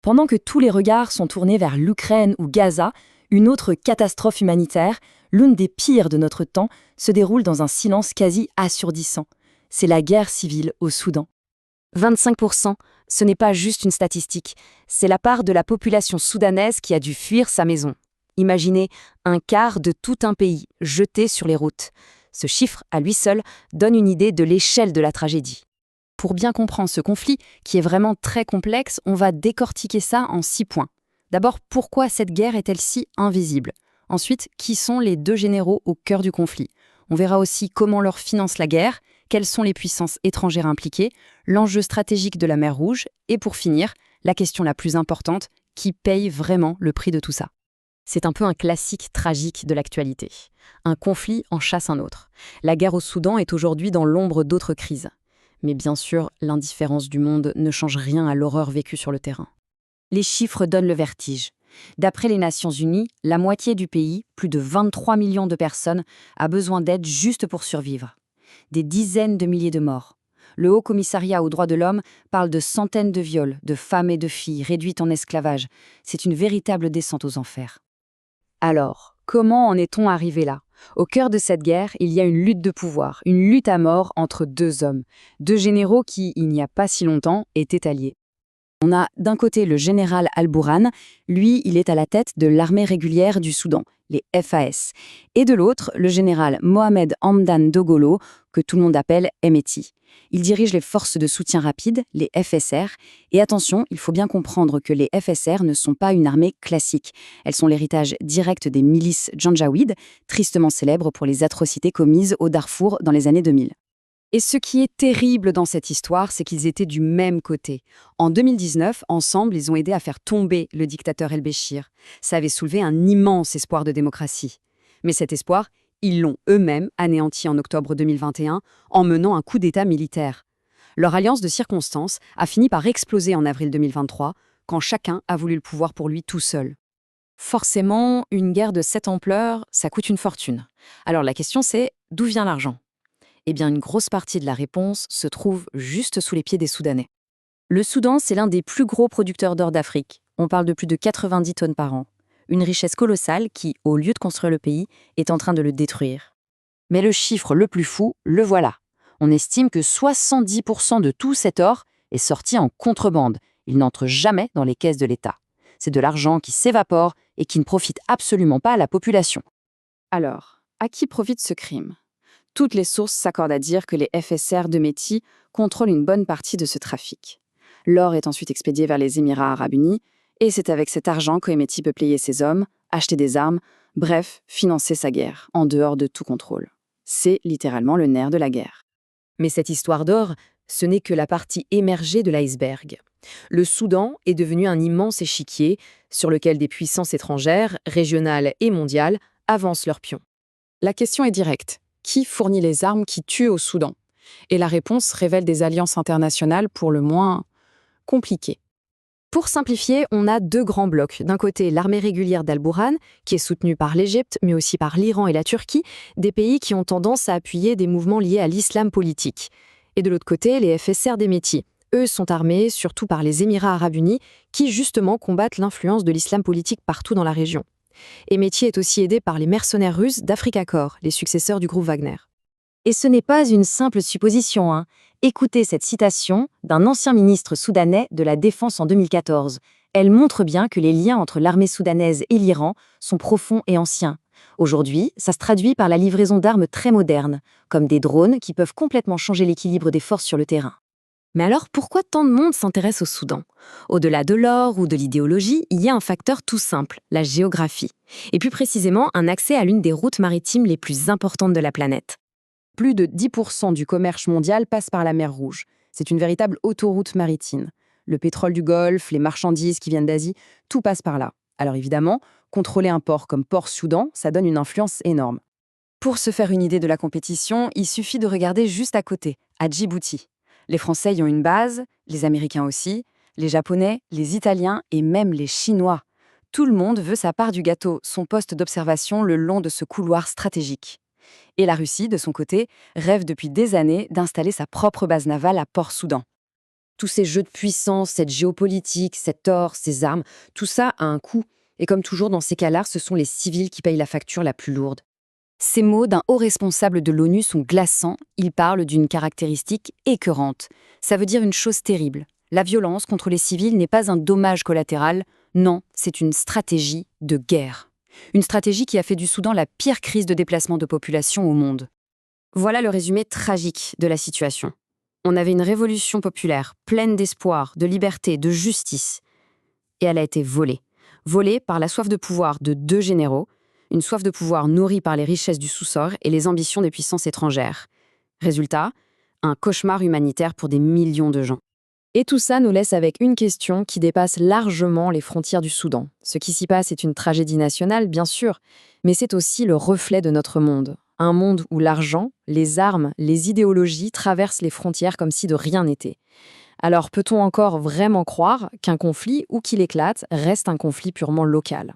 Pendant que tous les regards sont tournés vers l'Ukraine ou Gaza, une autre catastrophe humanitaire, l'une des pires de notre temps, se déroule dans un silence quasi assourdissant. C'est la guerre civile au Soudan. 25%, ce n'est pas juste une statistique, c'est la part de la population soudanaise qui a dû fuir sa maison. Imaginez un quart de tout un pays jeté sur les routes. Ce chiffre, à lui seul, donne une idée de l'échelle de la tragédie. Pour bien comprendre ce conflit, qui est vraiment très complexe, on va décortiquer ça en 6 points. D'abord, pourquoi cette guerre est-elle si invisible? Ensuite, qui sont les deux généraux au cœur du conflit? On verra aussi comment leur finance la guerre, quelles sont les puissances étrangères impliquées, l'enjeu stratégique de la mer Rouge, et pour finir, la question la plus importante, qui paye vraiment le prix de tout ça? C'est un peu un classique tragique de l'actualité. Un conflit en chasse un autre. La guerre au Soudan est aujourd'hui dans l'ombre d'autres crises. Mais bien sûr, l'indifférence du monde ne change rien à l'horreur vécue sur le terrain. Les chiffres donnent le vertige. D'après les Nations Unies, la moitié du pays, plus de 23 millions de personnes, a besoin d'aide juste pour survivre. Des dizaines de milliers de morts. Le Haut Commissariat aux droits de l'homme parle de centaines de viols, de femmes et de filles réduites en esclavage. C'est une véritable descente aux enfers. Alors, comment en est-on arrivé là? Au cœur de cette guerre, il y a une lutte de pouvoir, une lutte à mort entre deux hommes, deux généraux qui, il n'y a pas si longtemps, étaient alliés. On a d'un côté le général Al-Bourhan, lui, il est à la tête de l'armée régulière du Soudan, les FAS, et de l'autre, le général Mohamed Hamdan Dagalo, que tout le monde appelle Hemeti. Il dirige les forces de soutien rapide, les FSR, et attention, il faut bien comprendre que les FSR ne sont pas une armée classique. Elles sont l'héritage direct des milices janjaouides, tristement célèbres pour les atrocités commises au Darfour dans les années 2000. Et ce qui est terrible dans cette histoire, c'est qu'ils étaient du même côté. En 2019, ensemble, ils ont aidé à faire tomber le dictateur El-Béchir. Ça avait soulevé un immense espoir de démocratie. Mais cet espoir, ils l'ont eux-mêmes anéanti en octobre 2021 en menant un coup d'État militaire. Leur alliance de circonstances a fini par exploser en avril 2023, quand chacun a voulu le pouvoir pour lui tout seul. Forcément, une guerre de cette ampleur, ça coûte une fortune. Alors la question c'est, d'où vient l'argent? Eh bien, une grosse partie de la réponse se trouve juste sous les pieds des Soudanais. Le Soudan, c'est l'un des plus gros producteurs d'or d'Afrique. On parle de plus de 90 tonnes par an. Une richesse colossale qui, au lieu de construire le pays, est en train de le détruire. Mais le chiffre le plus fou, le voilà. On estime que 70% de tout cet or est sorti en contrebande. Il n'entre jamais dans les caisses de l'État. C'est de l'argent qui s'évapore et qui ne profite absolument pas à la population. Alors, à qui profite ce crime? Toutes les sources s'accordent à dire que les FSR de Hemeti contrôlent une bonne partie de ce trafic. L'or est ensuite expédié vers les Émirats arabes unis, et c'est avec cet argent que Hemeti peut payer ses hommes, acheter des armes, bref, financer sa guerre, en dehors de tout contrôle. C'est littéralement le nerf de la guerre. Mais cette histoire d'or, ce n'est que la partie émergée de l'iceberg. Le Soudan est devenu un immense échiquier sur lequel des puissances étrangères, régionales et mondiales, avancent leurs pions. La question est directe. Qui fournit les armes qui tuent au Soudan? Et la réponse révèle des alliances internationales pour le moins compliquées. Pour simplifier, on a deux grands blocs. D'un côté, l'armée régulière d'Al-Bourhan, qui est soutenue par l'Égypte, mais aussi par l'Iran et la Turquie, des pays qui ont tendance à appuyer des mouvements liés à l'islam politique. Et de l'autre côté, les FSR d'Hemeti. Eux sont armés surtout par les Émirats arabes unis, qui justement combattent l'influence de l'islam politique partout dans la région. Hemeti est aussi aidé par les mercenaires russes d'Africa Corps, les successeurs du groupe Wagner. Et ce n'est pas une simple supposition, hein. Écoutez cette citation d'un ancien ministre soudanais de la Défense en 2014. Elle montre bien que les liens entre l'armée soudanaise et l'Iran sont profonds et anciens. Aujourd'hui, ça se traduit par la livraison d'armes très modernes, comme des drones qui peuvent complètement changer l'équilibre des forces sur le terrain. Mais alors, pourquoi tant de monde s'intéresse au Soudan? Au-delà de l'or ou de l'idéologie, il y a un facteur tout simple, la géographie. Et plus précisément, un accès à l'une des routes maritimes les plus importantes de la planète. Plus de 10% du commerce mondial passe par la mer Rouge. C'est une véritable autoroute maritime. Le pétrole du Golfe, les marchandises qui viennent d'Asie, tout passe par là. Alors évidemment, contrôler un port comme Port Soudan, ça donne une influence énorme. Pour se faire une idée de la compétition, il suffit de regarder juste à côté, à Djibouti. Les Français y ont une base, les Américains aussi, les Japonais, les Italiens et même les Chinois. Tout le monde veut sa part du gâteau, son poste d'observation le long de ce couloir stratégique. Et la Russie, de son côté, rêve depuis des années d'installer sa propre base navale à Port Soudan. Tous ces jeux de puissance, cette géopolitique, cet or, ces armes, tout ça a un coût. Et comme toujours dans ces cas-là, ce sont les civils qui payent la facture la plus lourde. Ces mots d'un haut responsable de l'ONU sont glaçants. Il parle d'une caractéristique écœurante. Ça veut dire une chose terrible. La violence contre les civils n'est pas un dommage collatéral. Non, c'est une stratégie de guerre. Une stratégie qui a fait du Soudan la pire crise de déplacement de population au monde. Voilà le résumé tragique de la situation. On avait une révolution populaire, pleine d'espoir, de liberté, de justice. Et elle a été volée. Volée par la soif de pouvoir de deux généraux, une soif de pouvoir nourrie par les richesses du sous-sol et les ambitions des puissances étrangères. Résultat, un cauchemar humanitaire pour des millions de gens. Et tout ça nous laisse avec une question qui dépasse largement les frontières du Soudan. Ce qui s'y passe est une tragédie nationale, bien sûr, mais c'est aussi le reflet de notre monde. Un monde où l'argent, les armes, les idéologies traversent les frontières comme si de rien n'était. Alors peut-on encore vraiment croire qu'un conflit, ou qu'il éclate, reste un conflit purement local ?